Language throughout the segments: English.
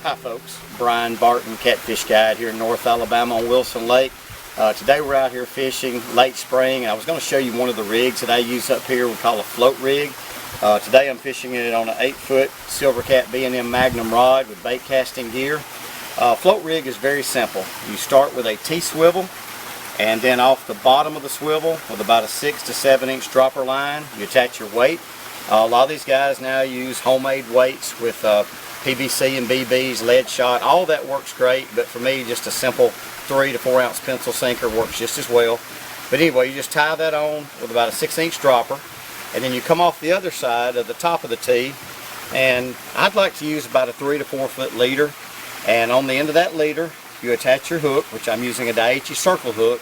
Hi folks, Brian Barton, Catfish Guide here in North Alabama on Wilson Lake. Today we're out here fishing late spring. I was going to show you one of the rigs that I use up here we call a float rig. Today I'm fishing it on an 8-foot Silver Cat B&M Magnum rod with bait casting gear. Float rig is very simple. You start with a T-swivel, and then off the bottom of the swivel with about a 6 to 7 inch dropper line you attach your weight. A lot of these guys now use homemade weights with PVC and BBs, lead shot, all that works great, but for me just a simple 3 to 4 ounce pencil sinker works just as well. But anyway, you just tie that on with about a 6-inch dropper, and then you come off the other side of the top of the tee, and I'd like to use about a 3 to 4 foot leader, and on the end of that leader you attach your hook, which I'm using a Daiichi circle hook,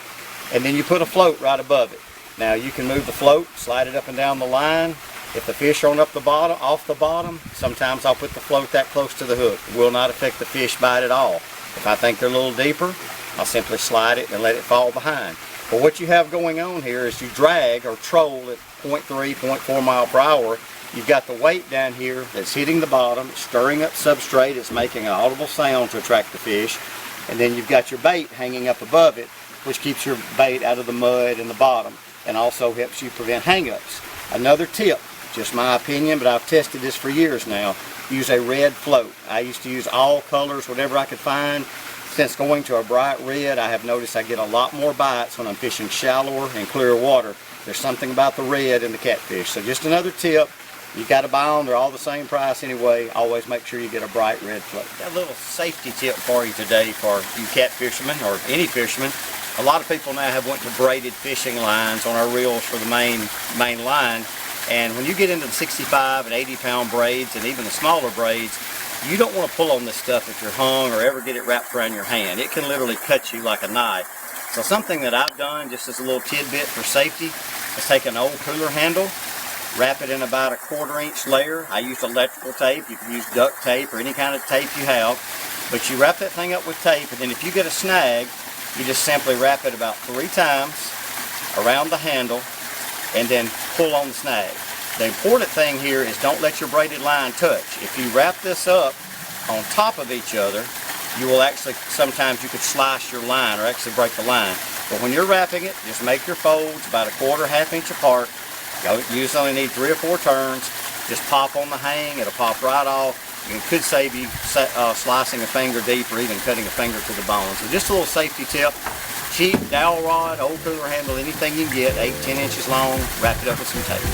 and then you put a float right above it. Now you can move the float, slide it up and down the line. If the fish aren't off the bottom, sometimes I'll put the float that close to the hook. It will not affect the fish bite at all. If I think they're a little deeper, I'll simply slide it and let it fall behind. But what you have going on here is you drag or troll at 0.3, 0.4 mile per hour. You've got the weight down here that's hitting the bottom, stirring up substrate, it's making an audible sound to attract the fish. And then you've got your bait hanging up above it, which keeps your bait out of the mud in the bottom and also helps you prevent hang-ups. Another tip, just my opinion, but I've tested this for years now, use a red float. I used to use all colors, whatever I could find. Since going to a bright red, I have noticed I get a lot more bites when I'm fishing shallower and clearer water. There's something about the red in the catfish. So just another tip, you got to buy them, they're all the same price anyway. Always make sure you get a bright red float. Got a little safety tip for you today for you cat fishermen or any fisherman. A lot of people now have went to braided fishing lines on our reels for the main line. And when you get into the 65 and 80 pound braids and even the smaller braids, you don't want to pull on this stuff if you're hung or ever get it wrapped around your hand. It can literally cut you like a knife. So something that I've done just as a little tidbit for safety is take an old cooler handle, wrap it in about a 1/4 inch layer. I used electrical tape. You can use duct tape or any kind of tape you have. But you wrap that thing up with tape, and then if you get a snag, you just simply wrap it about 3 times around the handle and then pull on the snag. The important thing here is don't let your braided line touch. If you wrap this up on top of each other, you will actually, sometimes you could slice your line or actually break the line. But when you're wrapping it, just make your folds about a 1/4, 1/2 inch apart. You only need 3 or 4 turns. Just pop on the hang, it'll pop right off. It could save you slicing a finger deep or even cutting a finger to the bone. So just a little safety tip. Cheap dowel rod, old cooler handle, anything you can get, 8, 10 inches long, wrap it up with some tape.